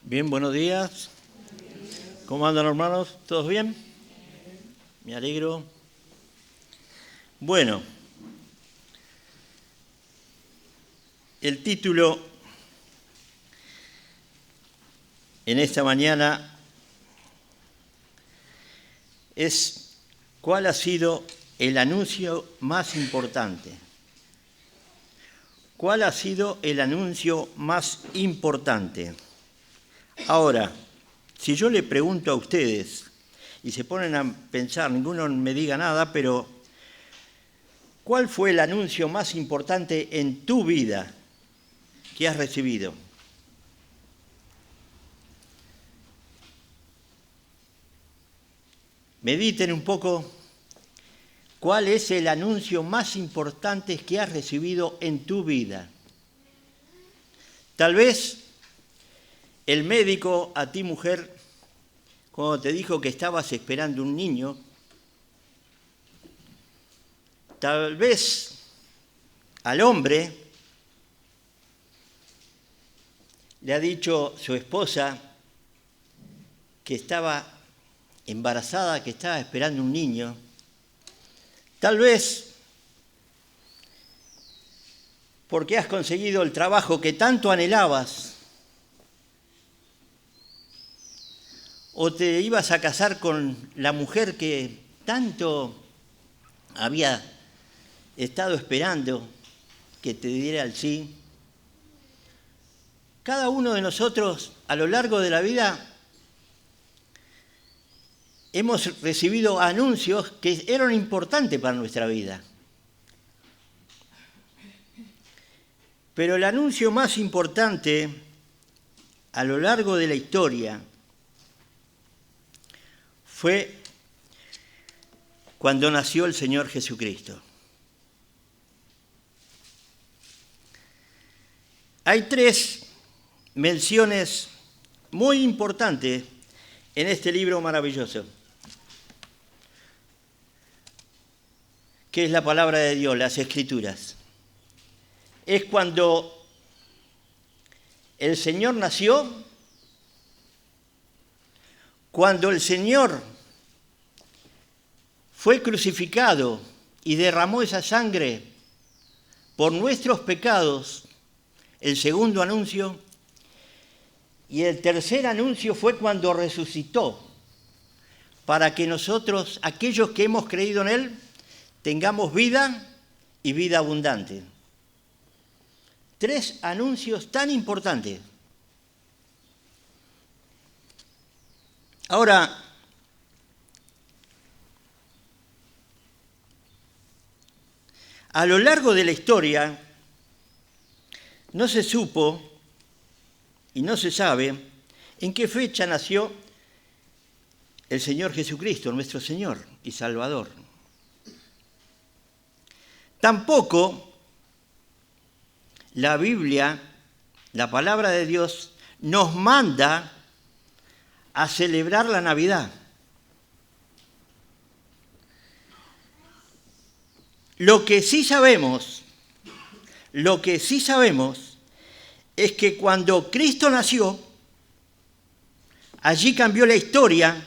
Bien, buenos días. ¿Cómo andan, hermanos? ¿Todos bien? Me alegro. Bueno, el título en esta mañana es ¿cuál ha sido el anuncio más importante? ¿Cuál ha sido el anuncio más importante? Ahora, si yo le pregunto a ustedes y se ponen a pensar, ninguno me diga nada, pero ¿cuál fue el anuncio más importante en tu vida que has recibido? Mediten un poco. ¿Cuál es el anuncio más importante que has recibido en tu vida? Tal vez el médico a ti, mujer, cuando te dijo que estabas esperando un niño. Tal vez al hombre le ha dicho su esposa que estaba embarazada, que estaba esperando un niño. Tal vez porque has conseguido el trabajo que tanto anhelabas, o te ibas a casar con la mujer que tanto había estado esperando que te diera el sí. Cada uno de nosotros a lo largo de la vida hemos recibido anuncios que eran importantes para nuestra vida. Pero el anuncio más importante a lo largo de la historia fue cuando nació el Señor Jesucristo. Hay tres menciones muy importantes en este libro maravilloso, que es la palabra de Dios, las Escrituras. Es cuando el Señor nació, cuando el Señor fue crucificado y derramó esa sangre por nuestros pecados, el segundo anuncio, y el tercer anuncio fue cuando resucitó, para que nosotros, aquellos que hemos creído en Él, tengamos vida y vida abundante. Tres anuncios tan importantes. Ahora, a lo largo de la historia, no se supo y no se sabe en qué fecha nació el Señor Jesucristo, nuestro Señor y Salvador. Tampoco la Biblia, la palabra de Dios, nos manda a celebrar la Navidad. Lo que sí sabemos es que cuando Cristo nació, allí cambió la historia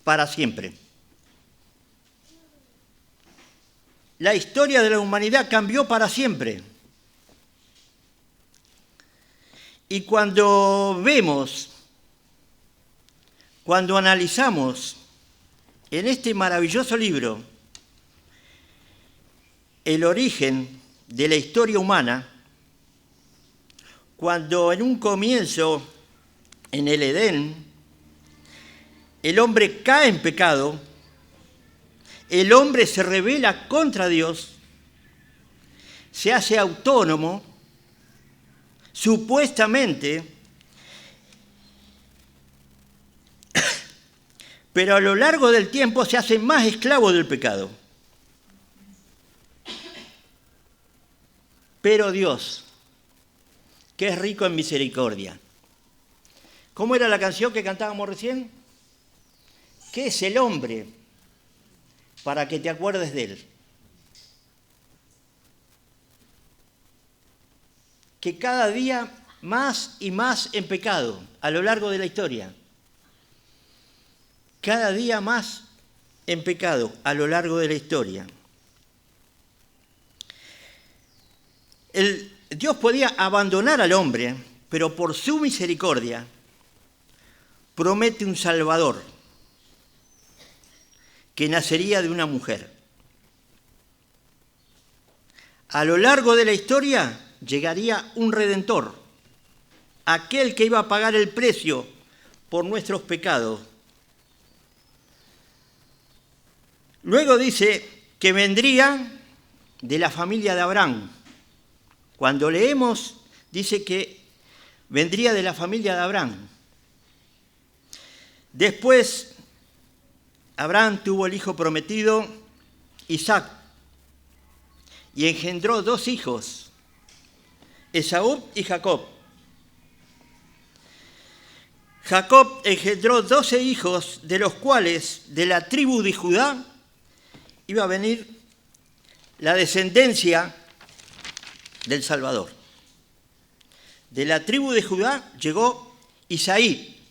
para siempre. La historia de la humanidad cambió para siempre. Y cuando analizamos en este maravilloso libro el origen de la historia humana, cuando en un comienzo, en el Edén, el hombre cae en pecado, el hombre se rebela contra Dios, se hace autónomo, supuestamente, pero a lo largo del tiempo se hace más esclavo del pecado. Pero Dios, que es rico en misericordia. ¿Cómo era la canción que cantábamos recién? ¿Qué es el hombre para que te acuerdes de él? Que cada día más y más en pecado a lo largo de la historia. Cada día más en pecado a lo largo de la historia. Dios podía abandonar al hombre, pero por su misericordia promete un Salvador que nacería de una mujer. A lo largo de la historia llegaría un Redentor, aquel que iba a pagar el precio por nuestros pecados. Luego dice que vendría de la familia de Abraham. Cuando leemos, dice que vendría de la familia de Abraham. Después, Abraham tuvo el hijo prometido, Isaac, y engendró 2 hijos, Esaú y Jacob. Jacob engendró 12 hijos, de los cuales de la tribu de Judá iba a venir la descendencia del Salvador. De la tribu de Judá llegó Isaí,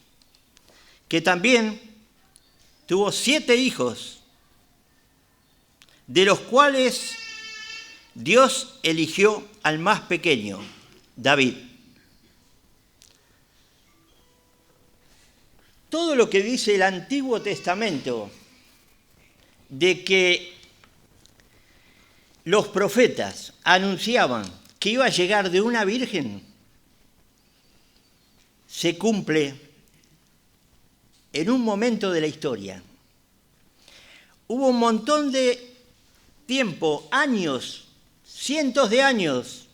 que también tuvo 7 hijos, de los cuales Dios eligió al más pequeño, David. Todo lo que dice el Antiguo Testamento de que los profetas anunciaban que iba a llegar de una virgen, se cumple en un momento de la historia. Hubo un montón de tiempo, años, cientos de años,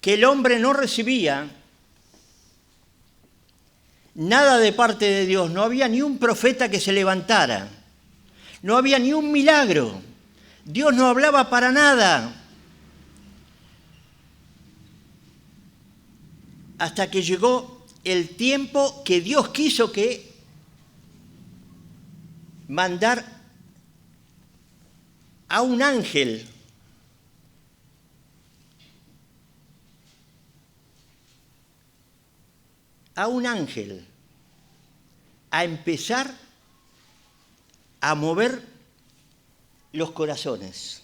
que el hombre no recibía nada de parte de Dios. No había ni un profeta que se levantara. No había ni un milagro. Dios no hablaba para nada. Hasta que llegó el tiempo que Dios quiso que mandar a un ángel a empezar a mover los corazones.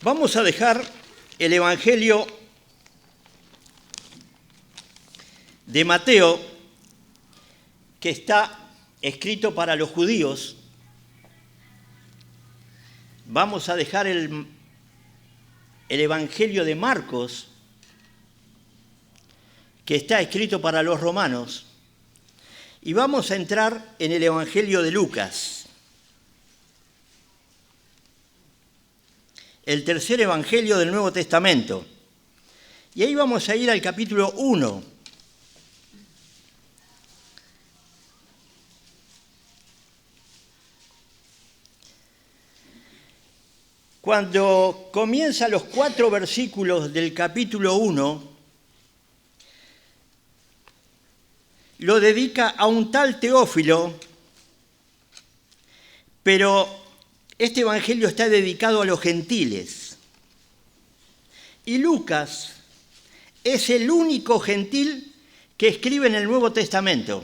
Vamos a dejar el Evangelio de Mateo, que está escrito para los judíos. Vamos a dejar el Evangelio de Marcos, que está escrito para los romanos, y vamos a entrar en el Evangelio de Lucas, el tercer Evangelio del Nuevo Testamento. Y ahí vamos a ir al capítulo 1. Cuando comienza los 4 versículos del capítulo 1, lo dedica a un tal Teófilo, pero este evangelio está dedicado a los gentiles. Y Lucas es el único gentil que escribe en el Nuevo Testamento.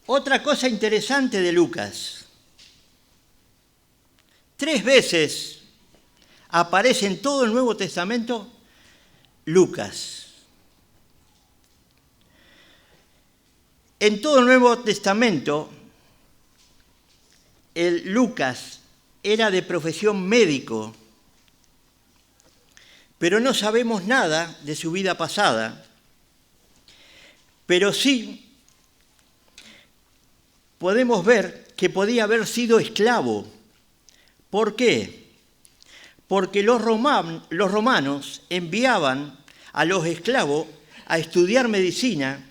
Otra cosa interesante de Lucas: 3 veces aparece en todo el Nuevo Testamento Lucas. En todo el Nuevo Testamento, el Lucas era de profesión médico, pero no sabemos nada de su vida pasada. Pero sí podemos ver que podía haber sido esclavo. ¿Por qué? Porque los romanos enviaban a los esclavos a estudiar medicina,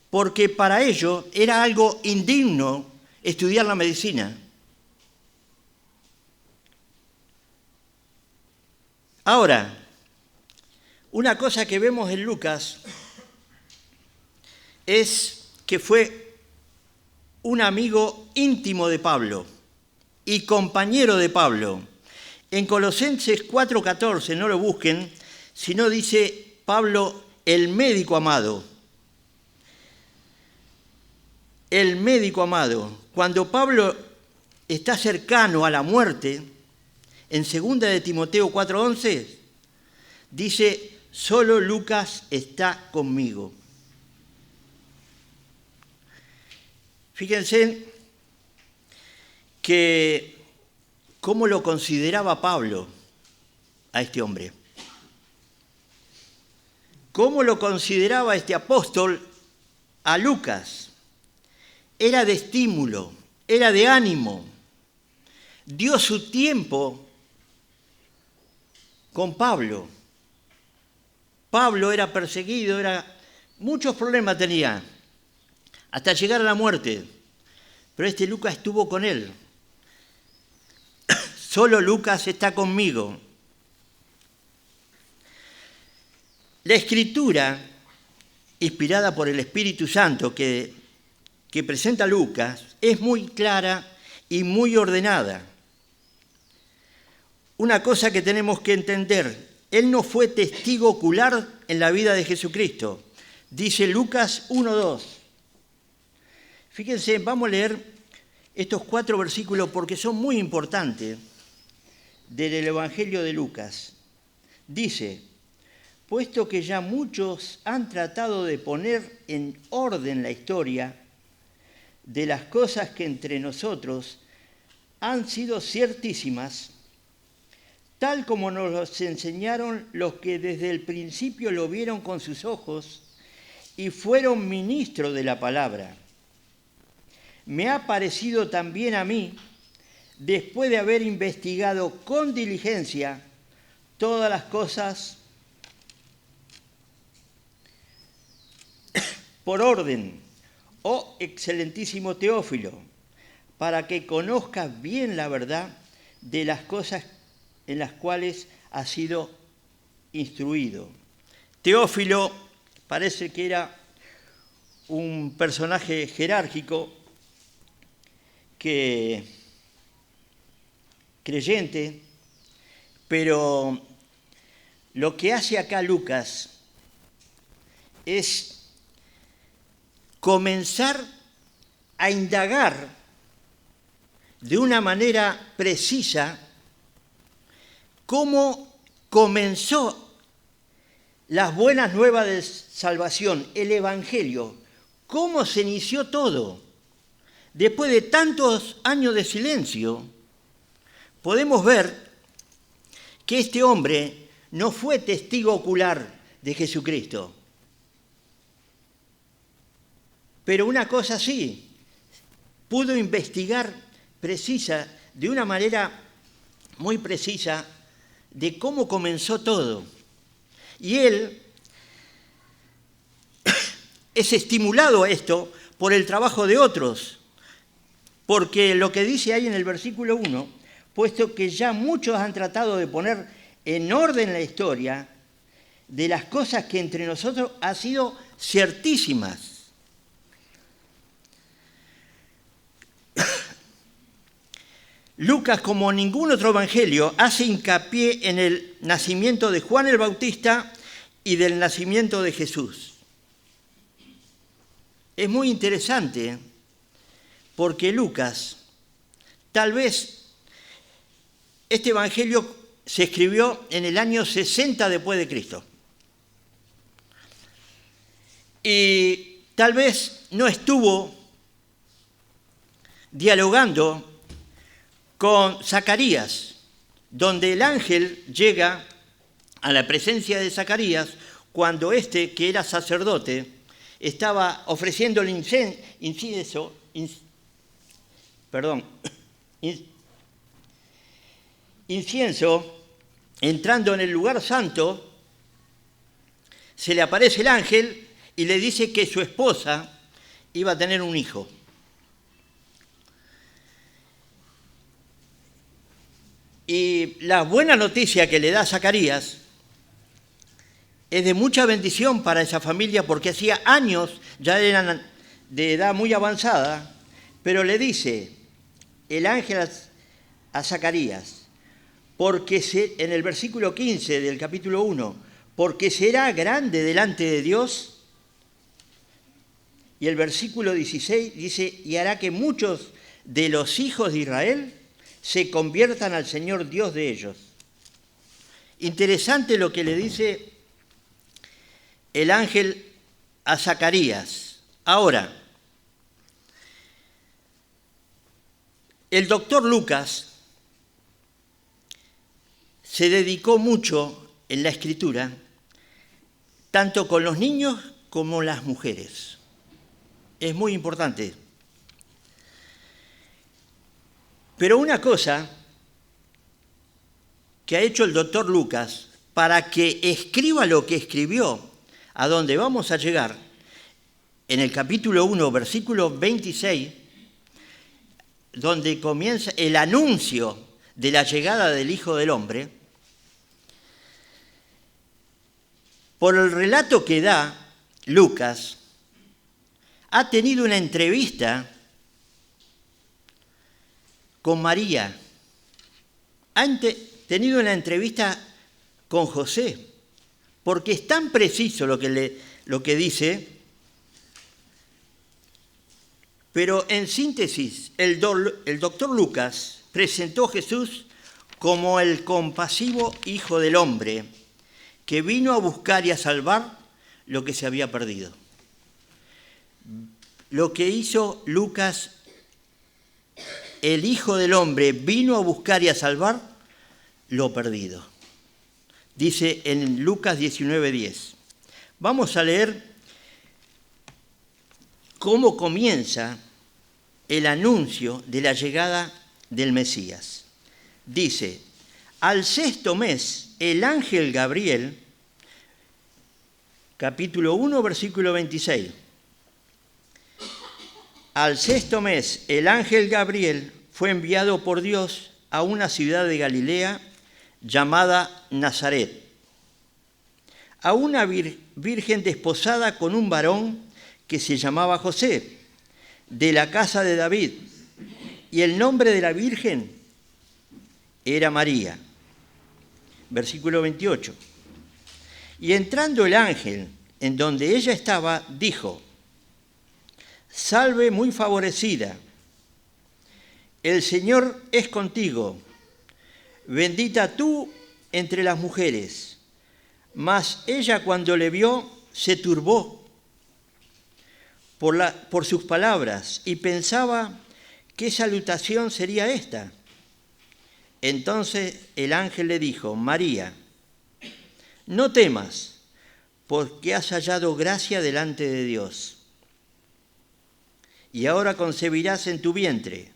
porque para ellos era algo indigno estudiar la medicina. Ahora, una cosa que vemos en Lucas es que fue un amigo íntimo de Pablo y compañero de Pablo. En Colosenses 4:14, no lo busquen, sino dice Pablo, el médico amado. El médico amado. Cuando Pablo está cercano a la muerte, en 2 de Timoteo 4:11, dice, solo Lucas está conmigo. Fíjense que cómo lo consideraba Pablo a este hombre. Cómo lo consideraba este apóstol a Lucas. Era de estímulo, era de ánimo. Dio su tiempo con Pablo. Pablo era perseguido, muchos problemas tenía, hasta llegar a la muerte. Pero este Lucas estuvo con él. Solo Lucas está conmigo. La Escritura, inspirada por el Espíritu Santo que presenta Lucas, es muy clara y muy ordenada. Una cosa que tenemos que entender, él no fue testigo ocular en la vida de Jesucristo. Dice Lucas 1:2. Fíjense, vamos a leer estos 4 versículos porque son muy importantes del Evangelio de Lucas. Dice, puesto que ya muchos han tratado de poner en orden la historia de las cosas que entre nosotros han sido ciertísimas, tal como nos los enseñaron los que desde el principio lo vieron con sus ojos y fueron ministros de la palabra. Me ha parecido también a mí, después de haber investigado con diligencia todas las cosas por orden, oh excelentísimo Teófilo, para que conozcas bien la verdad de las cosas en las cuales has sido instruido. Teófilo parece que era un personaje jerárquico, creyente, pero lo que hace acá Lucas es comenzar a indagar de una manera precisa cómo comenzó las buenas nuevas de salvación, el Evangelio, cómo se inició todo. Después de tantos años de silencio, podemos ver que este hombre no fue testigo ocular de Jesucristo. Pero una cosa sí, pudo investigar de una manera muy precisa, de cómo comenzó todo. Y él es estimulado a esto por el trabajo de otros, porque lo que dice ahí en el versículo 1, puesto que ya muchos han tratado de poner en orden la historia de las cosas que entre nosotros han sido ciertísimas. Lucas, como ningún otro evangelio, hace hincapié en el nacimiento de Juan el Bautista y del nacimiento de Jesús. Es muy interesante porque Lucas, tal vez este evangelio se escribió en el año 60 después de Cristo. Y tal vez no estuvo dialogando con Zacarías, donde el ángel llega a la presencia de Zacarías cuando que era sacerdote, estaba ofreciendo el incienso, entrando en el lugar santo, se le aparece el ángel y le dice que su esposa iba a tener un hijo. Y la buena noticia que le da Zacarías es de mucha bendición para esa familia porque hacía años, ya eran de edad muy avanzada, Pero le dice el ángel a Zacarías, en el versículo 15 del capítulo 1, porque será grande delante de Dios. Y el versículo 16 dice, y hará que muchos de los hijos de Israel se conviertan al Señor Dios de ellos. Interesante lo que le dice el ángel a Zacarías. Ahora, el doctor Lucas se dedicó mucho en la escritura, tanto con los niños como las mujeres. Es muy importante. Pero una cosa que ha hecho el doctor Lucas para que escriba lo que escribió, a donde vamos a llegar, en el capítulo 1, versículo 26, donde comienza el anuncio de la llegada del Hijo del Hombre, por el relato que da Lucas, ha tenido una entrevista con María, ha tenido una entrevista con José, porque es tan preciso lo que dice, pero en síntesis, el doctor Lucas presentó a Jesús como el compasivo Hijo del Hombre, que vino a buscar y a salvar lo que se había perdido. Lo que hizo Lucas, el Hijo del Hombre, vino a buscar y a salvar lo perdido. Dice en Lucas 19:10. Vamos a leer cómo comienza el anuncio de la llegada del Mesías. Dice, al 6º mes, el ángel Gabriel, capítulo 1, versículo 26. Al 6º mes, el ángel Gabriel fue enviado por Dios a una ciudad de Galilea llamada Nazaret, a una virgen desposada con un varón que se llamaba José, de la casa de David, y el nombre de la virgen era María. Versículo 28. Y entrando el ángel en donde ella estaba, dijo, salve muy favorecida, el Señor es contigo, bendita tú entre las mujeres. Mas ella cuando le vio se turbó por sus palabras y pensaba qué salutación sería esta. Entonces el ángel le dijo, María, no temas, porque has hallado gracia delante de Dios. Y ahora concebirás en tu vientre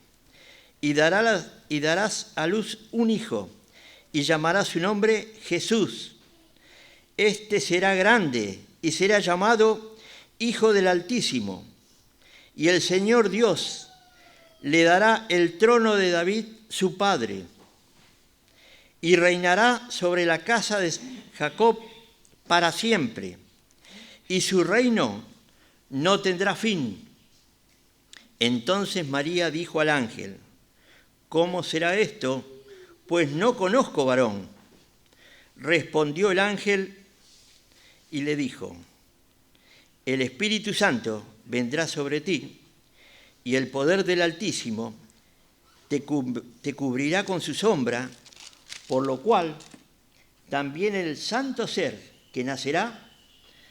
y darás a luz un hijo y llamarás su nombre Jesús. Este será grande y será llamado Hijo del Altísimo. Y el Señor Dios le dará el trono de David, su padre, y reinará sobre la casa de Jacob para siempre, y su reino no tendrá fin. Entonces María dijo al ángel, ¿cómo será esto? Pues no conozco varón. Respondió el ángel y le dijo, el Espíritu Santo vendrá sobre ti, y el poder del Altísimo te cubrirá con su sombra, por lo cual también el santo ser que nacerá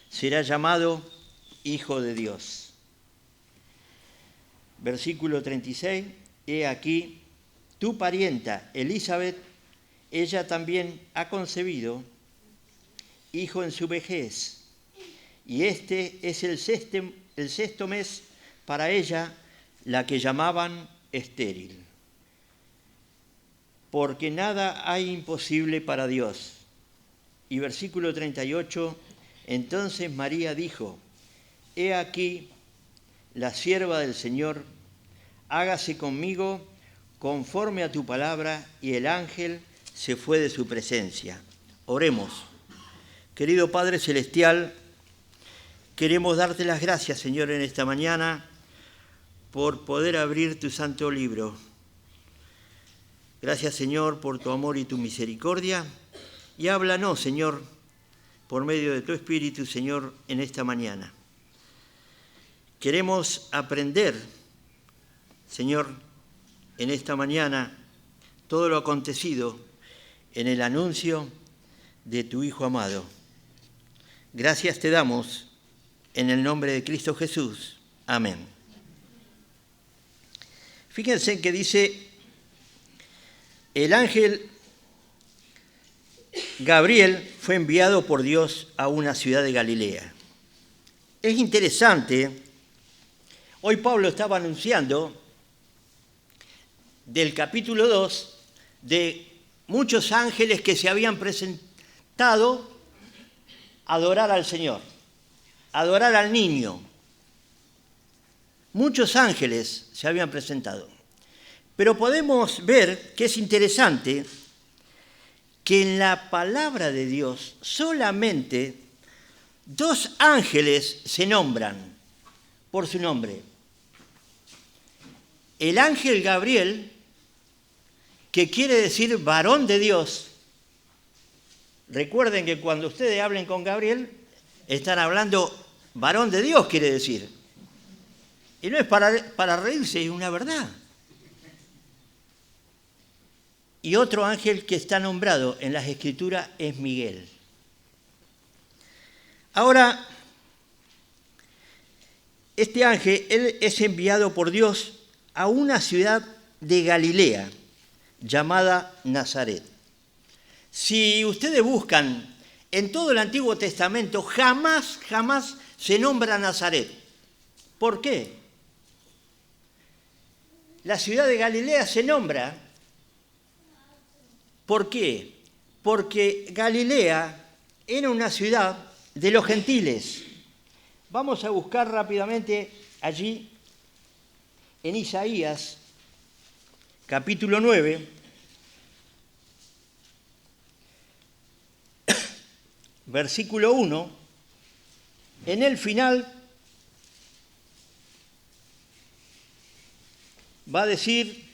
será llamado Hijo de Dios. Versículo 36, he aquí, tu parienta Elizabeth, ella también ha concebido hijo en su vejez, y este es el sexto mes para ella, la que llamaban estéril. Porque nada hay imposible para Dios. Y versículo 38, entonces María dijo, he aquí la sierva del Señor, hágase conmigo conforme a tu palabra, y el ángel se fue de su presencia. Oremos. Querido Padre Celestial, queremos darte las gracias, Señor, en esta mañana, por poder abrir tu santo libro. Gracias, Señor, por tu amor y tu misericordia. Y háblanos, Señor, por medio de tu Espíritu, Señor, en esta mañana. Queremos aprender, Señor, en esta mañana, todo lo acontecido en el anuncio de tu Hijo amado. Gracias te damos en el nombre de Cristo Jesús. Amén. Fíjense que dice, el ángel Gabriel fue enviado por Dios a una ciudad de Galilea. Es interesante, hoy Pablo estaba anunciando del capítulo 2 de muchos ángeles que se habían presentado a adorar al Señor, a adorar al niño. Muchos ángeles se habían presentado. Pero podemos ver que es interesante que en la palabra de Dios solamente 2 ángeles se nombran por su nombre. El ángel Gabriel, que quiere decir varón de Dios. Recuerden que cuando ustedes hablen con Gabriel, están hablando varón de Dios, quiere decir. Y no es para reírse, es una verdad. Y otro ángel que está nombrado en las Escrituras es Miguel. Ahora, este ángel él es enviado por Dios a una ciudad de Galilea llamada Nazaret. Si ustedes buscan en todo el Antiguo Testamento, jamás se nombra Nazaret. ¿Por qué? La ciudad de Galilea se nombra. ¿Por qué? Porque Galilea era una ciudad de los gentiles. Vamos a buscar rápidamente allí en Isaías, capítulo 9, versículo 1, en el final va a decir: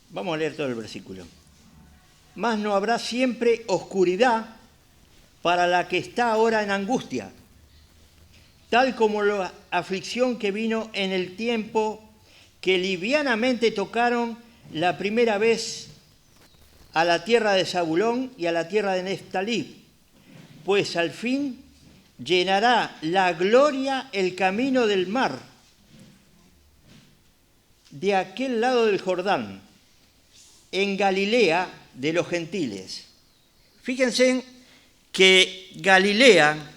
vamos a leer todo el versículo. Mas no habrá siempre oscuridad para la que está ahora en angustia, tal como la aflicción que vino en el tiempo que livianamente tocaron la primera vez a la tierra de Zabulón y a la tierra de Neftalí, pues al fin llenará la gloria el camino del mar, de aquel lado del Jordán, en Galilea de los gentiles. Fíjense que Galilea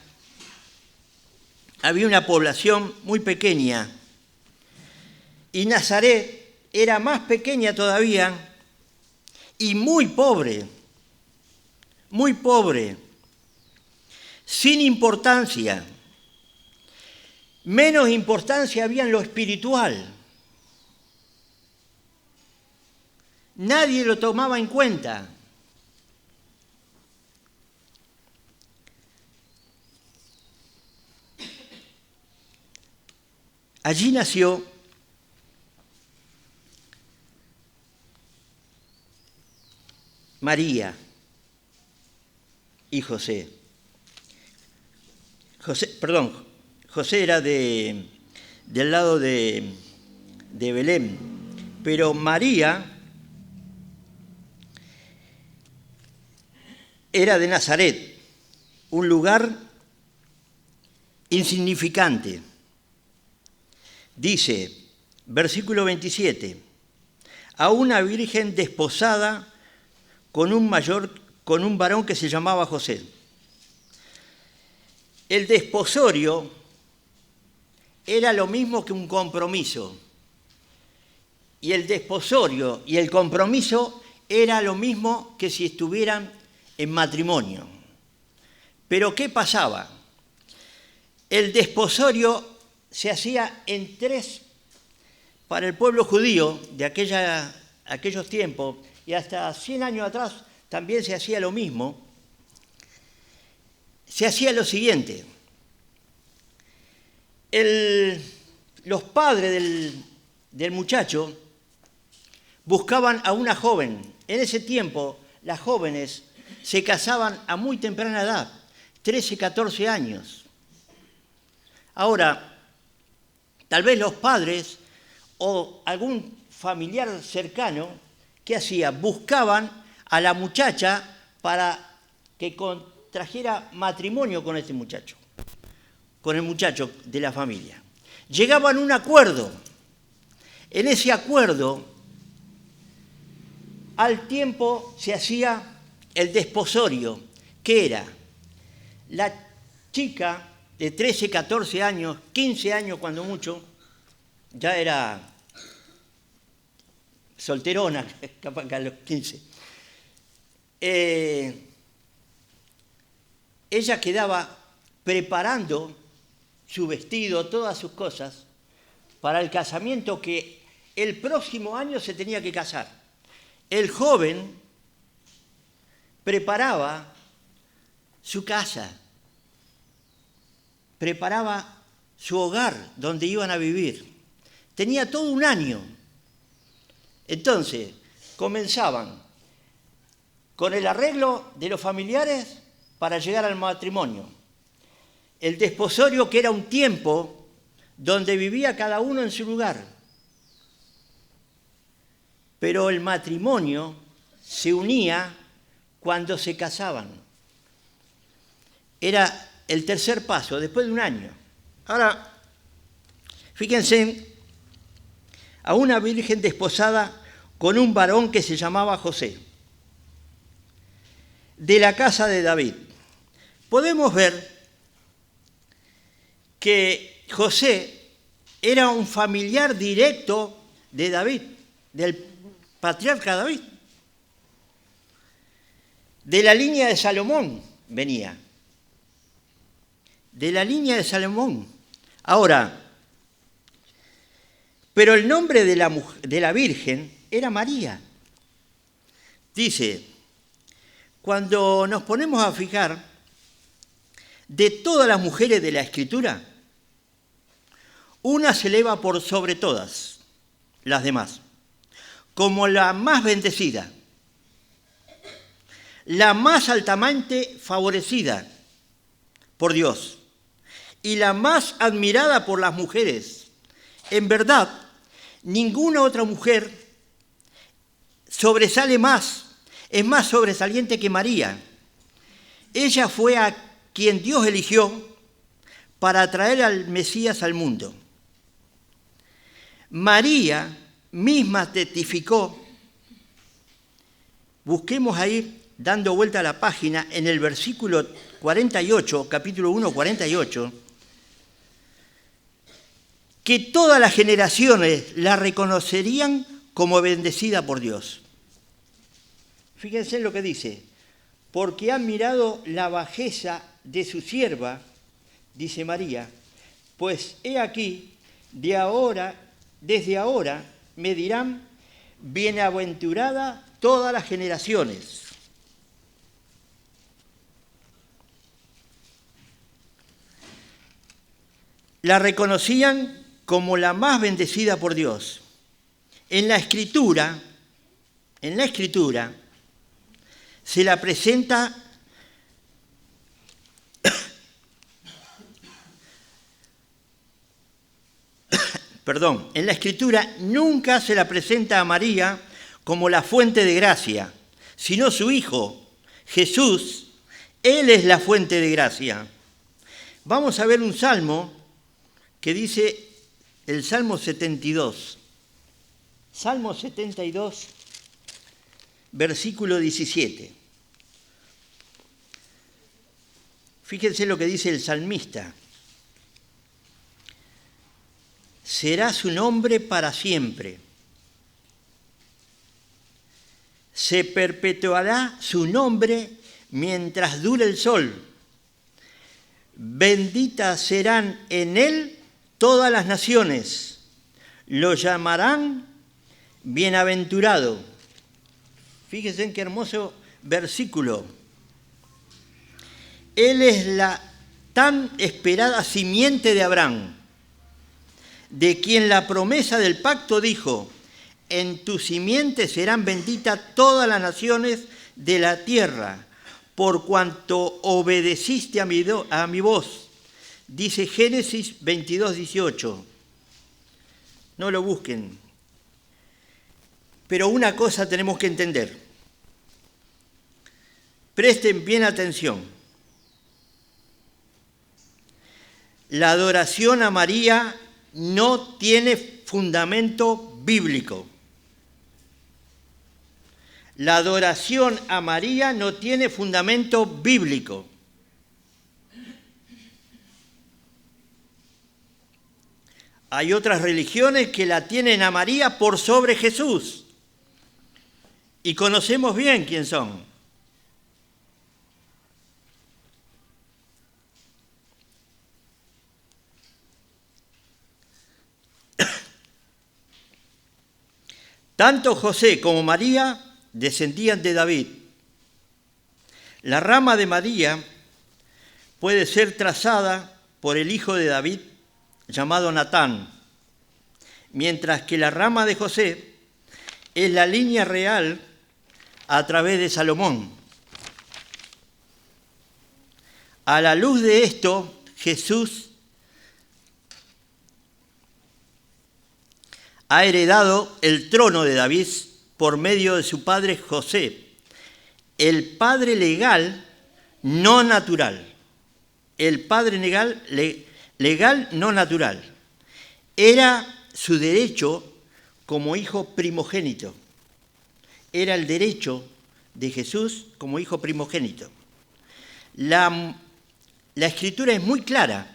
había una población muy pequeña y Nazaret era más pequeña todavía y muy pobre, sin importancia. Menos importancia había en lo espiritual. Nadie lo tomaba en cuenta. Allí nació María y José. José era del lado de Belén, pero María era de Nazaret, un lugar insignificante. Dice, versículo 27, a una virgen desposada con un varón que se llamaba José. El desposorio era lo mismo que un compromiso. Y el desposorio y el compromiso era lo mismo que si estuvieran en matrimonio. Pero ¿qué pasaba? El desposorio se hacía en 3, para el pueblo judío de aquellos tiempos, y hasta 100 años atrás también se hacía lo mismo. se hacía lo siguiente. Los padres del muchacho buscaban a una joven. En ese tiempo, las jóvenes se casaban a muy temprana edad, 13, 14 años. Ahora, tal vez los padres o algún familiar cercano, ¿qué hacía? Buscaban a la muchacha para que contrajera matrimonio con este muchacho, con el muchacho de la familia. Llegaban a un acuerdo. En ese acuerdo, al tiempo se hacía el desposorio, que era la chica de 13, 14 años, 15 años cuando mucho, ya era solterona, capaz que a los 15. Ella quedaba preparando su vestido, todas sus cosas, para el casamiento que el próximo año se tenía que casar. El joven preparaba su casa, preparaba su hogar donde iban a vivir. Tenía todo un año. Entonces, comenzaban con el arreglo de los familiares para llegar al matrimonio. El desposorio, que era un tiempo donde vivía cada uno en su lugar. Pero el matrimonio se unía cuando se casaban. Era el tercer paso, después de un año. Ahora, fíjense, a una virgen desposada con un varón que se llamaba José, de la casa de David. Podemos ver que José era un familiar directo de David, del patriarca David. De la línea de Salomón venía. De la línea de Salomón. Ahora, pero el nombre de la Virgen era María. Dice, cuando nos ponemos a fijar, de todas las mujeres de la Escritura, una se eleva por sobre todas las demás, como la más bendecida, la más altamente favorecida por Dios y la más admirada por las mujeres. En verdad, ninguna otra mujer sobresale más, es más sobresaliente que María. Ella fue a quien Dios eligió para traer al Mesías al mundo. María misma testificó, busquemos ahí, dando vuelta a la página, en el versículo 48, capítulo 1, 48, que todas las generaciones la reconocerían como bendecida por Dios. Fíjense en lo que dice, porque han mirado la bajeza de su sierva, dice María, pues he aquí, desde ahora me dirán, bienaventurada todas las generaciones. La reconocían como la más bendecida por Dios. En la Escritura, se la presenta en la Escritura nunca se la presenta a María como la fuente de gracia, sino su Hijo, Jesús. Él es la fuente de gracia. Vamos a ver un salmo que dice el Salmo 72. Salmo 72, versículo 17. Fíjense lo que dice el salmista. Será su nombre para siempre. Se perpetuará su nombre mientras dure el sol. Benditas serán en él todas las naciones. Lo llamarán bienaventurado. Fíjense en qué hermoso versículo. Él es la tan esperada simiente de Abraham, de quien la promesa del pacto dijo: en tu simiente serán benditas todas las naciones de la tierra, por cuanto obedeciste a mi voz. Dice Génesis 22, 18. No lo busquen. Pero una cosa tenemos que entender. Presten bien atención. La adoración a María no tiene fundamento bíblico. La adoración a María no tiene fundamento bíblico. Hay otras religiones que la tienen a María por sobre Jesús. Y conocemos bien quién son. Tanto José como María descendían de David. La rama de María puede ser trazada por el hijo de David, llamado Natán, mientras que la rama de José es la línea real a través de Salomón. A la luz de esto, Jesús ha heredado el trono de David por medio de su padre José, el padre legal, no natural. El padre legal, no natural. Era su derecho como hijo primogénito. Era el derecho de Jesús como hijo primogénito. La Escritura es muy clara.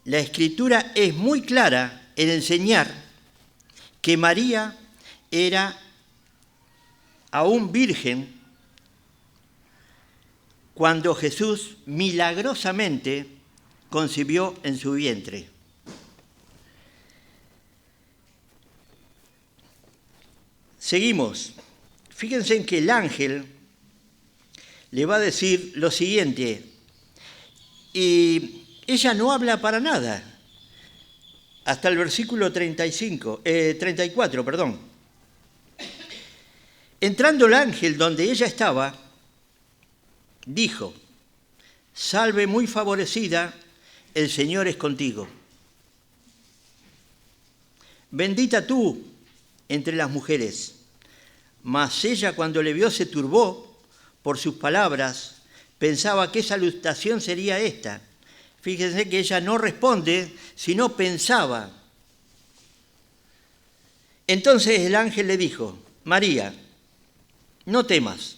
La Escritura es muy clara en enseñar que María era aún virgen cuando Jesús milagrosamente concibió en su vientre. Seguimos. Fíjense en que el ángel le va a decir lo siguiente, y ella no habla para nada, hasta el versículo 34. Entrando el ángel donde ella estaba, dijo: salve muy favorecida, el Señor es contigo. Bendita tú entre las mujeres. Mas ella, cuando le vio, se turbó por sus palabras, pensaba qué salutación sería esta. Fíjense que ella no responde, sino pensaba. Entonces el ángel le dijo: María, no temas,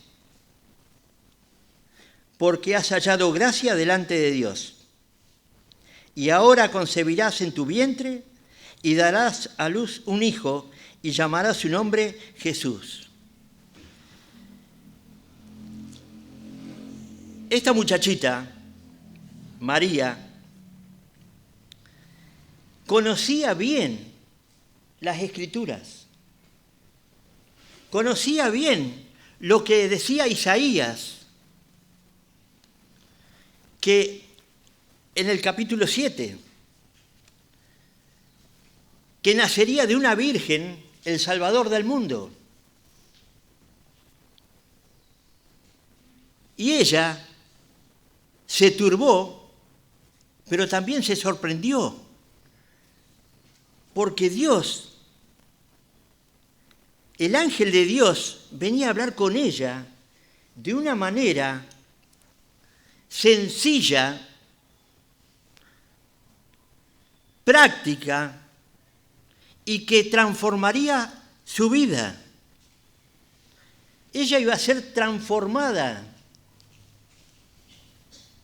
porque has hallado gracia delante de Dios. Y ahora concebirás en tu vientre y darás a luz un hijo y llamarás su nombre Jesús. Esta muchachita, María, conocía bien las Escrituras. Conocía bien lo que decía Isaías, que en el capítulo 7, que nacería de una virgen el Salvador del mundo. Y ella se turbó, pero también se sorprendió, porque Dios, el ángel de Dios, venía a hablar con ella de una manera sencilla, práctica, y que transformaría su vida. Ella iba a ser transformada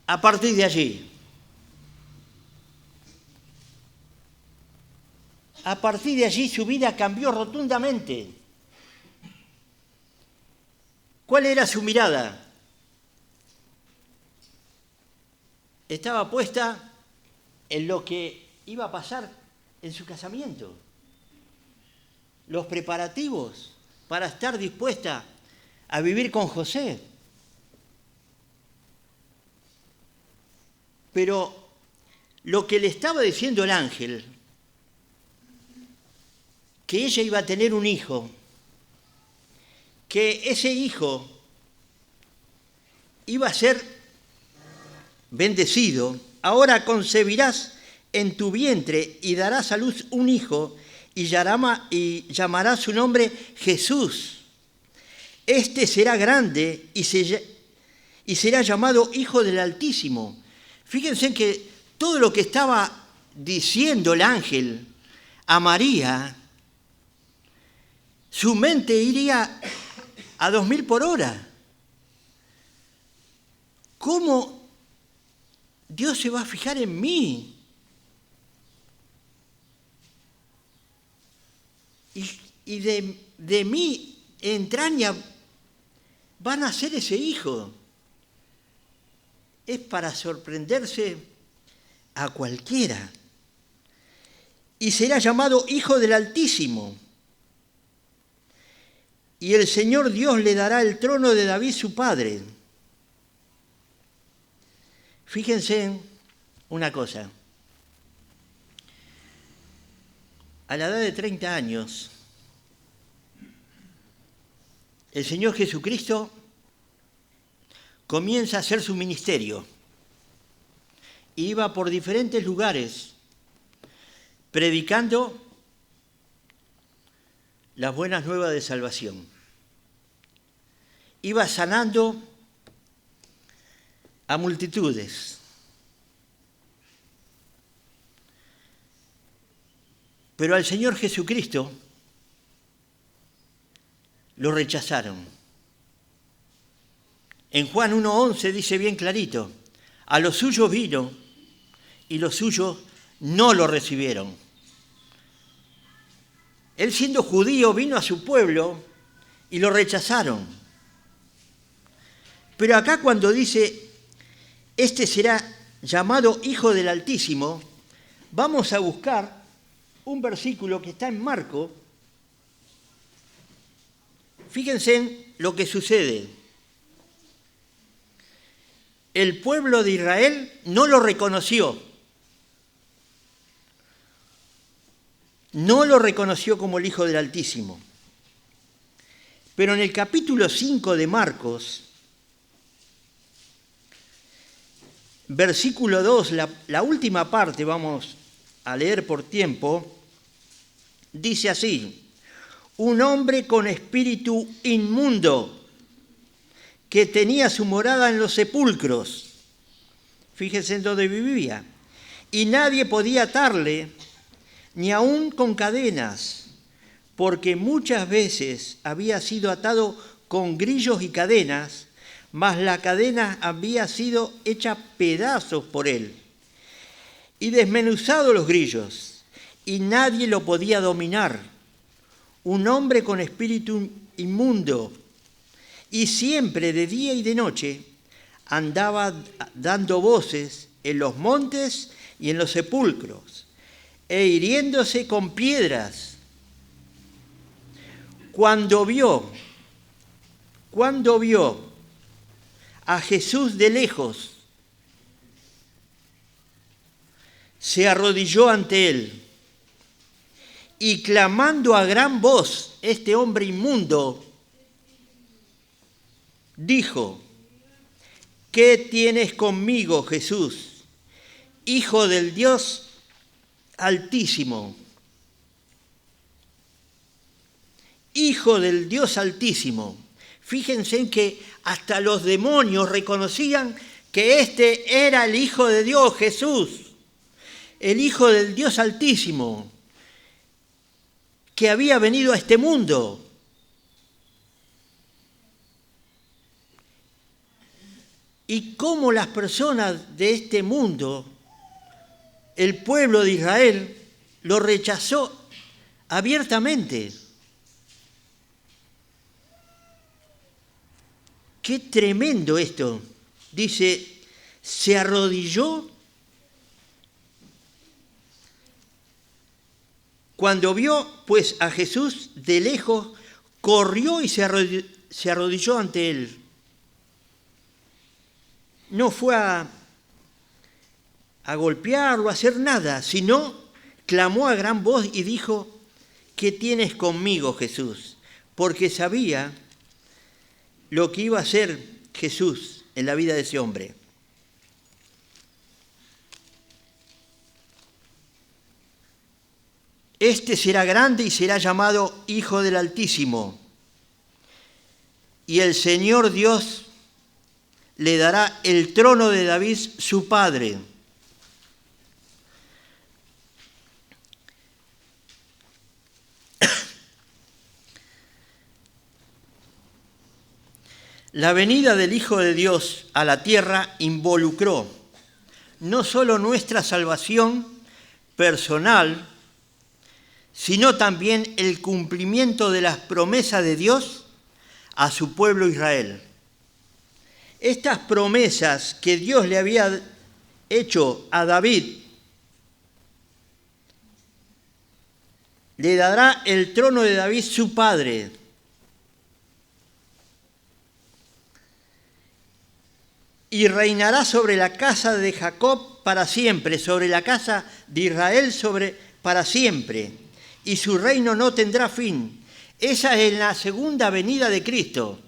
a partir de allí. A partir de allí su vida cambió rotundamente. ¿Cuál era su mirada? Estaba puesta en lo que iba a pasar en su casamiento. Los preparativos para estar dispuesta a vivir con José. pero lo que le estaba diciendo el ángel, que ella iba a tener un hijo, que ese hijo iba a ser bendecido, ahora concebirás en tu vientre y darás a luz un hijo y llamará su nombre Jesús. Este será grande y será llamado Hijo del Altísimo. Fíjense que todo lo que estaba diciendo el ángel a María, su mente iría a 2000 por hora. ¿Cómo Dios se va a fijar en mí? Y de mi entraña va a nacer ese hijo. Es para sorprenderse a cualquiera. Y será llamado Hijo del Altísimo. Y el Señor Dios le dará el trono de David su padre. Fíjense una cosa. A la edad de 30 años, el Señor Jesucristo comienza a hacer su ministerio. Iba por diferentes lugares predicando las buenas nuevas de salvación. Iba sanando a multitudes. Pero al Señor Jesucristo lo rechazaron. En Juan 1:11 dice bien clarito, a los suyos vino y los suyos no lo recibieron. Él siendo judío vino a su pueblo y lo rechazaron. Pero acá cuando dice, este será llamado Hijo del Altísimo, vamos a buscar un versículo que está en Marcos. Fíjense en lo que sucede. El pueblo de Israel no lo reconoció. No lo reconoció como el Hijo del Altísimo. Pero en el capítulo 5 de Marcos, versículo 2, la última parte, vamos a leer por tiempo, dice así, un hombre con espíritu inmundo que tenía su morada en los sepulcros, fíjense en dónde vivía, y nadie podía atarle, ni aun con cadenas, porque muchas veces había sido atado con grillos y cadenas, mas la cadena había sido hecha pedazos por él, y desmenuzado los grillos, y nadie lo podía dominar. Un hombre con espíritu inmundo, y siempre de día y de noche andaba dando voces en los montes y en los sepulcros, e hiriéndose con piedras. Cuando vio a Jesús de lejos, se arrodilló ante él y clamando a gran voz, este hombre inmundo dijo, ¿qué tienes conmigo, Jesús, Hijo del Dios Altísimo? Hijo del Dios Altísimo. Fíjense en que hasta los demonios reconocían que este era el Hijo de Dios, Jesús, el Hijo del Dios Altísimo, que había venido a este mundo. Y cómo las personas de este mundo, el pueblo de Israel, lo rechazó abiertamente. Qué tremendo esto. Dice, se arrodilló cuando vio pues a Jesús de lejos, corrió y se arrodilló ante él. No fue a a golpearlo, a hacer nada, sino clamó a gran voz y dijo: ¿qué tienes conmigo, Jesús? Porque sabía lo que iba a hacer Jesús en la vida de ese hombre. Este será grande y será llamado Hijo del Altísimo. Y el Señor Dios le dará el trono de David, su padre. La venida del Hijo de Dios a la tierra involucró no solo nuestra salvación personal, sino también el cumplimiento de las promesas de Dios a su pueblo Israel. Estas promesas que Dios le había hecho a David, le dará el trono de David su padre. Y reinará sobre la casa de Jacob para siempre, sobre la casa de Israel para siempre. Y su reino no tendrá fin. Esa es la segunda venida de Cristo.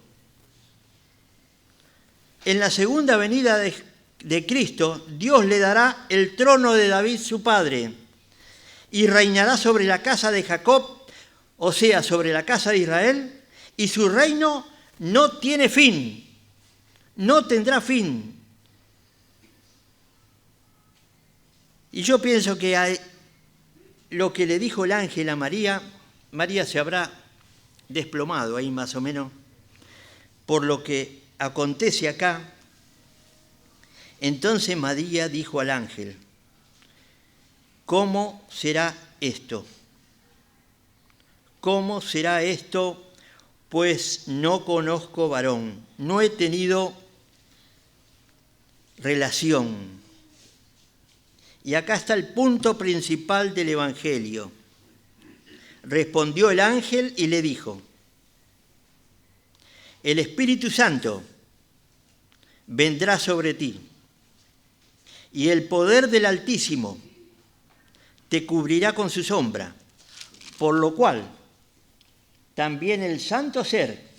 En la segunda venida de Cristo, Dios le dará el trono de David, su padre, y reinará sobre la casa de Jacob, o sea, sobre la casa de Israel, y su reino no tiene fin. No tendrá fin. Y yo pienso que lo que le dijo el ángel a María, María se habrá desplomado ahí más o menos por lo que acontece acá. Entonces María dijo al ángel: ¿cómo será esto? ¿Cómo será esto? Pues no conozco varón, no he tenido relación. Y acá está el punto principal del Evangelio. Respondió el ángel y le dijo: el Espíritu Santo vendrá sobre ti, y el poder del Altísimo te cubrirá con su sombra, por lo cual también el santo ser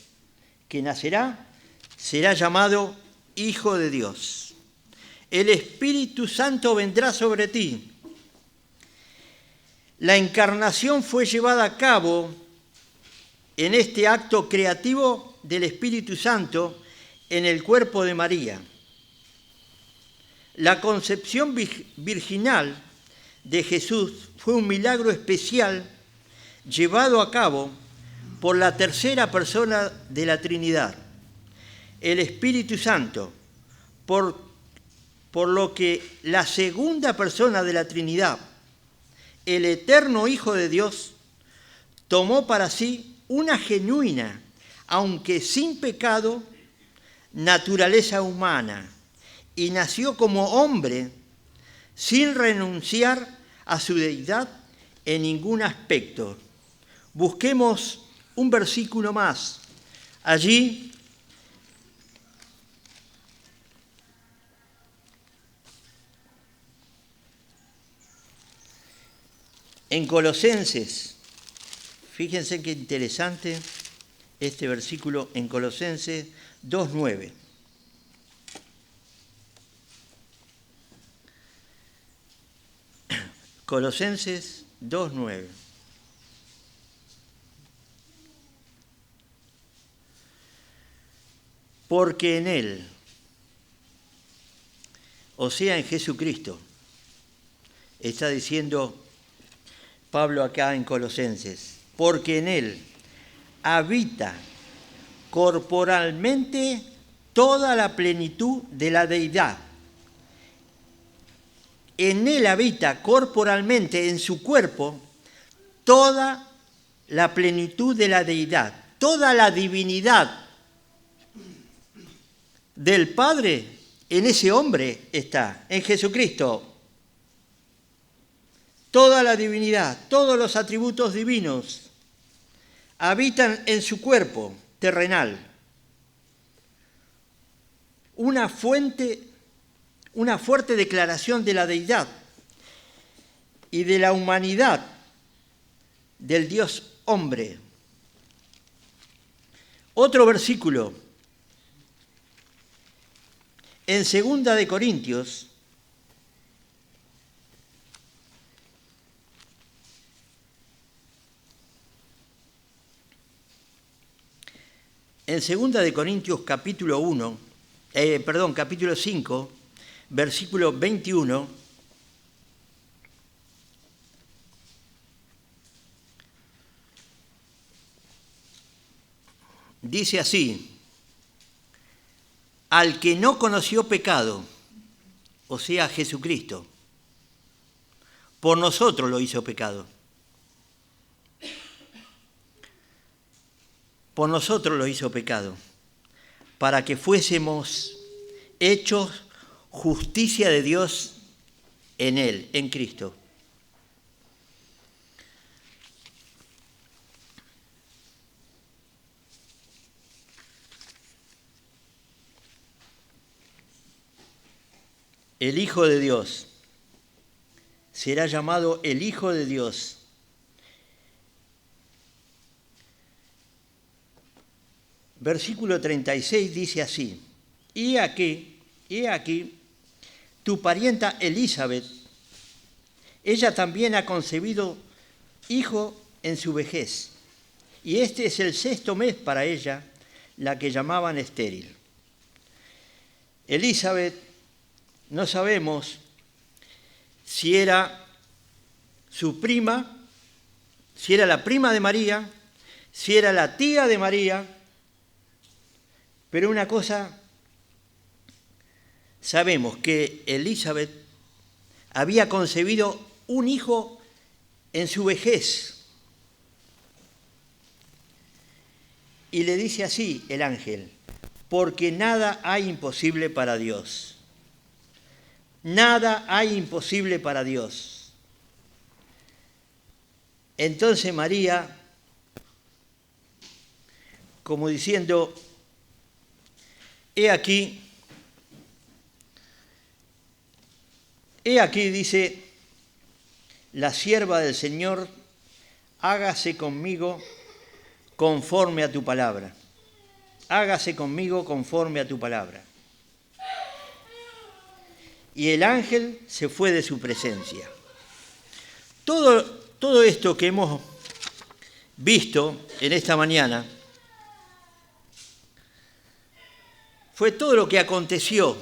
que nacerá será llamado Hijo de Dios. El Espíritu Santo vendrá sobre ti. La encarnación fue llevada a cabo en este acto creativo del Espíritu Santo en el cuerpo de María. La concepción virginal de Jesús fue un milagro especial llevado a cabo por la tercera persona de la Trinidad, el Espíritu Santo, por lo que la segunda persona de la Trinidad, el eterno Hijo de Dios, tomó para sí una genuina, aunque sin pecado, naturaleza humana y nació como hombre sin renunciar a su deidad en ningún aspecto. Busquemos un versículo más. Allí, en Colosenses, fíjense qué interesante este versículo en Colosenses 2:9. Colosenses 2:9. Porque en Él, o sea, en Jesucristo, está diciendo Pablo acá en Colosenses, porque en Él habita corporalmente toda la plenitud de la deidad. En Él habita corporalmente, en su cuerpo, toda la plenitud de la deidad, toda la divinidad del Padre en ese hombre está, en Jesucristo. Toda la divinidad, todos los atributos divinos habitan en su cuerpo terrenal. Una fuente una fuerte declaración de la deidad y de la humanidad del Dios hombre. Otro versículo, en 2 de Corintios, capítulo 5, versículo 21, dice así: al que no conoció pecado, o sea, Jesucristo, por nosotros lo hizo pecado. Por nosotros lo hizo pecado, para que fuésemos hechos justicia de Dios en Él, en Cristo. El Hijo de Dios será llamado el Hijo de Dios. Versículo 36 dice así: he aquí, tu parienta Elizabeth, ella también ha concebido hijo en su vejez, y este es el 6º mes para ella, la que llamaban estéril. Elizabeth, no sabemos si era su prima, si era la prima de María, si era la tía de María, pero una cosa sabemos, que Elizabeth había concebido un hijo en su vejez. Y le dice así el ángel: porque nada hay imposible para Dios. Nada hay imposible para Dios. Entonces María, como diciendo: he aquí, dice, la sierva del Señor, hágase conmigo conforme a tu palabra. Hágase conmigo conforme a tu palabra. Y el ángel se fue de su presencia. Todo esto que hemos visto en esta mañana fue todo lo que aconteció.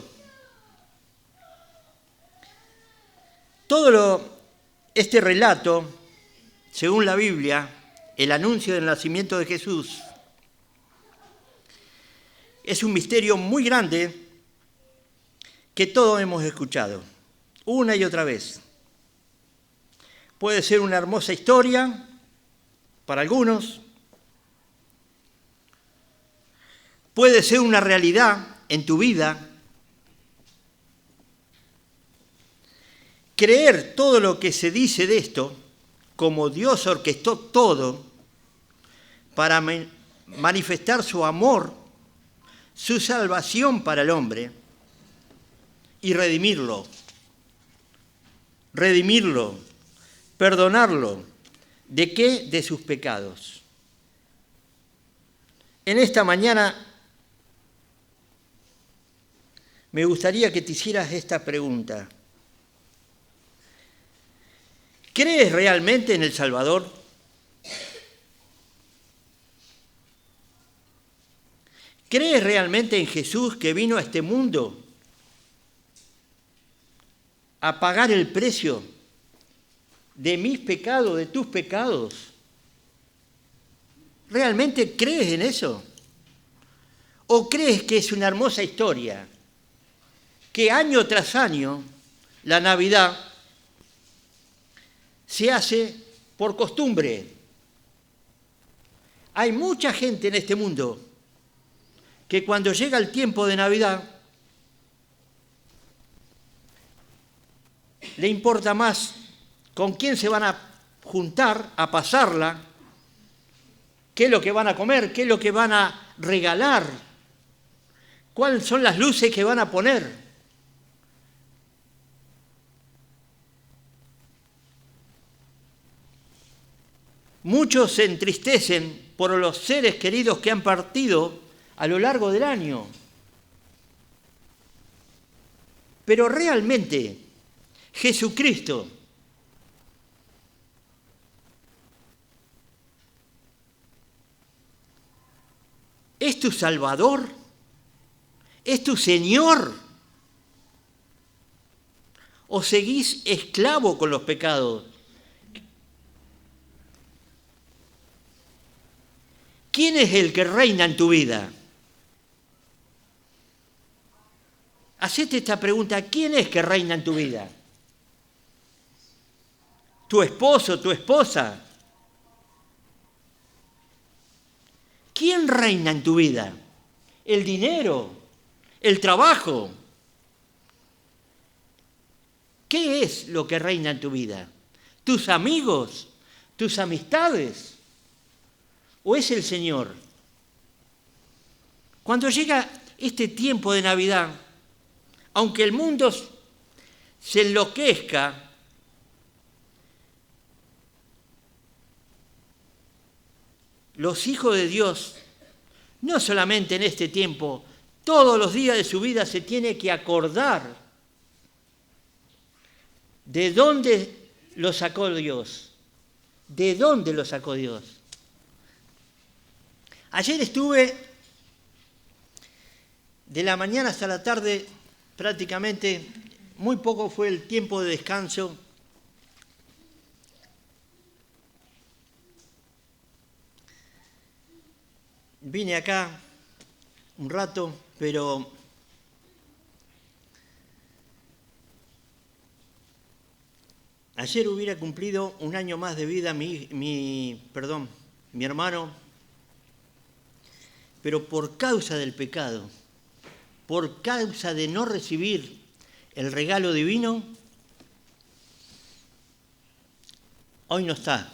Este relato, según la Biblia, el anuncio del nacimiento de Jesús, es un misterio muy grande que todos hemos escuchado una y otra vez. Puede ser una hermosa historia para algunos, puede ser una realidad en tu vida. Creer todo lo que se dice de esto, como Dios orquestó todo para manifestar su amor, su salvación para el hombre y redimirlo, perdonarlo. ¿De qué? De sus pecados. En esta mañana me gustaría que te hicieras esta pregunta: ¿crees realmente en el Salvador? ¿Crees realmente en Jesús, que vino a este mundo a pagar el precio de mis pecados, de tus pecados? ¿Realmente crees en eso? ¿O crees que es una hermosa historia, que año tras año la Navidad se hace por costumbre? Hay mucha gente en este mundo que cuando llega el tiempo de Navidad le importa más con quién se van a juntar a pasarla, qué es lo que van a comer, qué es lo que van a regalar, cuáles son las luces que van a poner. Muchos se entristecen por los seres queridos que han partido a lo largo del año. Pero realmente Jesucristo es tu Salvador, es tu Señor, o seguís esclavo con los pecados. ¿Quién es el que reina en tu vida? Hacete esta pregunta, ¿quién es que reina en tu vida? ¿Tu esposo, tu esposa? ¿Quién reina en tu vida? ¿El dinero? ¿El trabajo? ¿Qué es lo que reina en tu vida? ¿Tus amigos? ¿Tus amistades? ¿O es el Señor? Cuando llega este tiempo de Navidad, aunque el mundo se enloquezca, los hijos de Dios, no solamente en este tiempo, todos los días de su vida se tiene que acordar de dónde lo sacó Dios. ¿De dónde lo sacó Dios? Ayer estuve de la mañana hasta la tarde, prácticamente, muy poco fue el tiempo de descanso. Vine acá un rato, pero ayer hubiera cumplido un año más de vida mi hermano, pero por causa del pecado, por causa de no recibir el regalo divino, hoy no está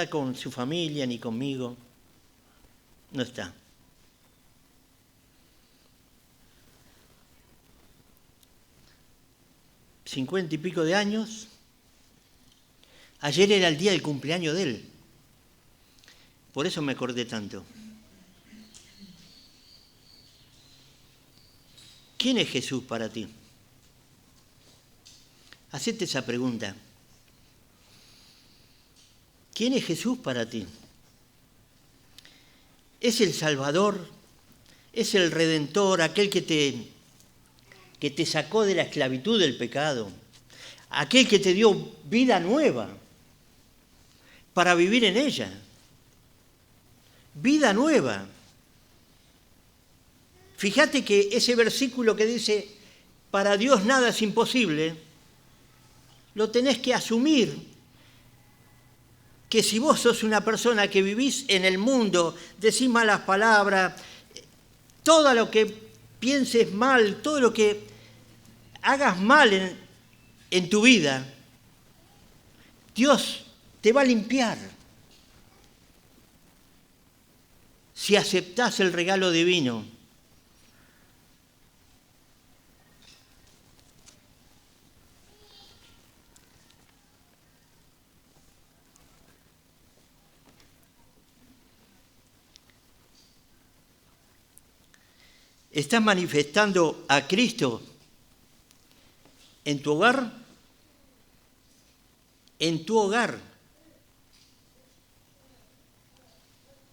con su familia ni conmigo, no está. $50 y pico de años, ayer era el día del cumpleaños de él, por eso me acordé tanto. ¿Quién es Jesús para ti? Hacete esa pregunta. ¿Quién es Jesús para ti? ¿Es el Salvador? ¿Es el Redentor, aquel que te sacó de la esclavitud del pecado? Aquel que te dio vida nueva para vivir en ella. Vida nueva. Fíjate que ese versículo que dice, para Dios nada es imposible, lo tenés que asumir, que si vos sos una persona que vivís en el mundo, decís malas palabras, todo lo que pienses mal, todo lo que hagas mal en tu vida, Dios te va a limpiar si aceptás el regalo divino. ¿Estás manifestando a Cristo en tu hogar? En tu hogar,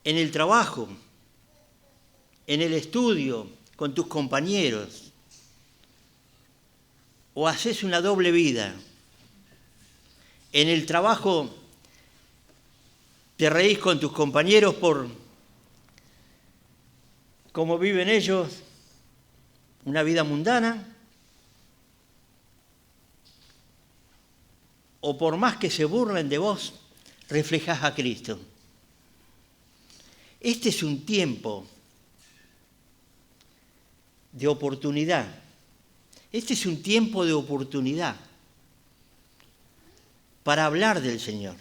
en el trabajo, en el estudio, con tus compañeros. ¿O haces una doble vida? En el trabajo te reís con tus compañeros por cómo viven ellos, una vida mundana, o por más que se burlen de vos, reflejás a Cristo. Este es un tiempo de oportunidad. Este es un tiempo de oportunidad para hablar del Señor.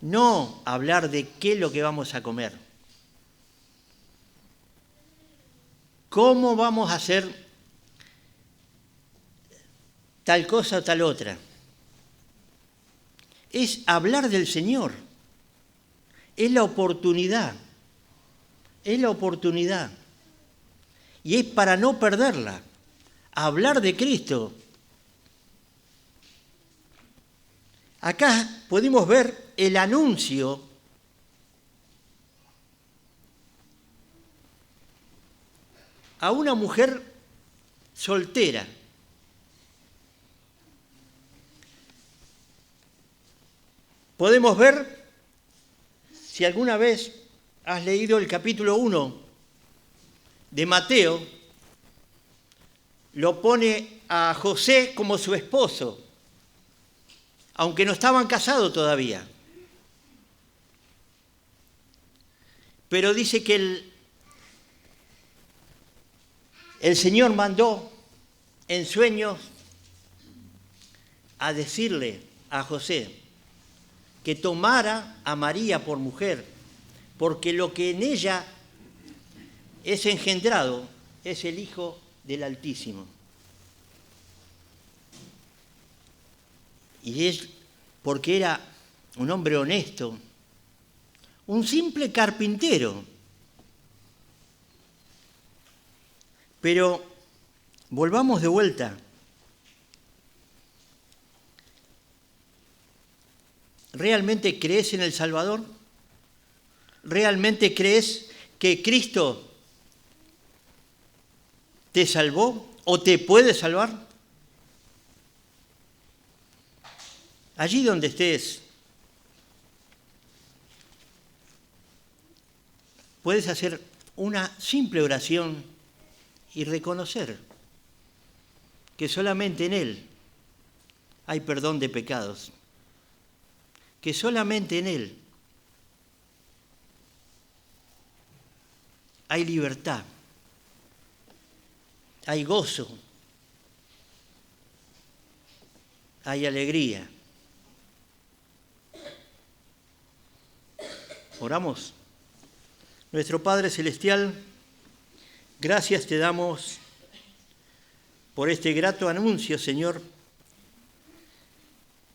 No hablar de qué es lo que vamos a comer. ¿Cómo vamos a hacer tal cosa o tal otra? es hablar del Señor. Es la oportunidad. Es la oportunidad. Y es para no perderla. Hablar de Cristo. Acá podemos ver el anuncio a una mujer soltera. Podemos ver, si alguna vez has leído el capítulo 1 de Mateo, lo pone a José como su esposo, aunque no estaban casados todavía. Pero dice que el Señor mandó en sueños a decirle a José que tomara a María por mujer, porque lo que en ella es engendrado es el Hijo del Altísimo. Y es porque era un hombre honesto, un simple carpintero. Pero volvamos de vuelta. ¿Realmente crees en el Salvador? ¿Realmente crees que Cristo te salvó o te puede salvar? Allí donde estés, puedes hacer una simple oración y reconocer que solamente en Él hay perdón de pecados, que solamente en Él hay libertad, hay gozo, hay alegría. Oramos. Nuestro Padre Celestial, gracias te damos por este grato anuncio, Señor,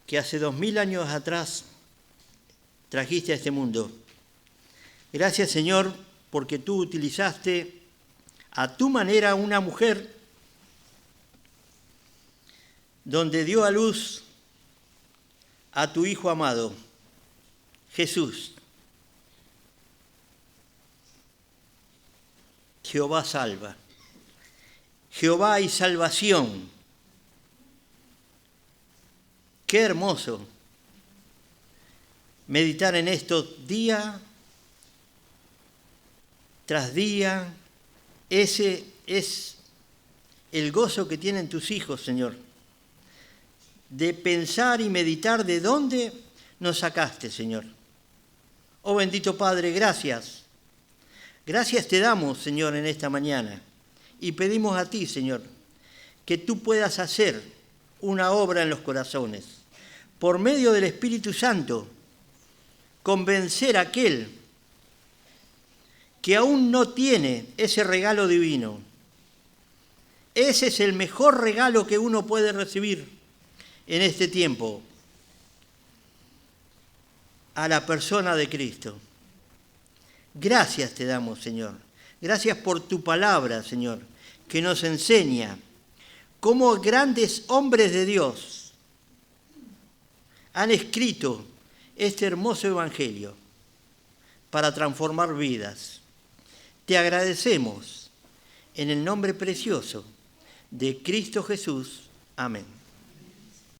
que hace 2000 años atrás trajiste a este mundo. Gracias, Señor, porque tú utilizaste a tu manera una mujer donde dio a luz a tu Hijo amado, Jesús. Jehová salva. Jehová hay salvación. Qué hermoso meditar en esto día tras día. Ese es el gozo que tienen tus hijos, Señor, de pensar y meditar de dónde nos sacaste, Señor. Oh bendito Padre, gracias. Gracias te damos, Señor, en esta mañana. Y pedimos a ti, Señor, que tú puedas hacer una obra en los corazones. Por medio del Espíritu Santo, convencer a aquel que aún no tiene ese regalo divino. Ese es el mejor regalo que uno puede recibir en este tiempo. A la persona de Cristo. Gracias te damos, Señor. Gracias por tu palabra, Señor, que nos enseña cómo grandes hombres de Dios han escrito este hermoso evangelio para transformar vidas. Te agradecemos en el nombre precioso de Cristo Jesús. Amén.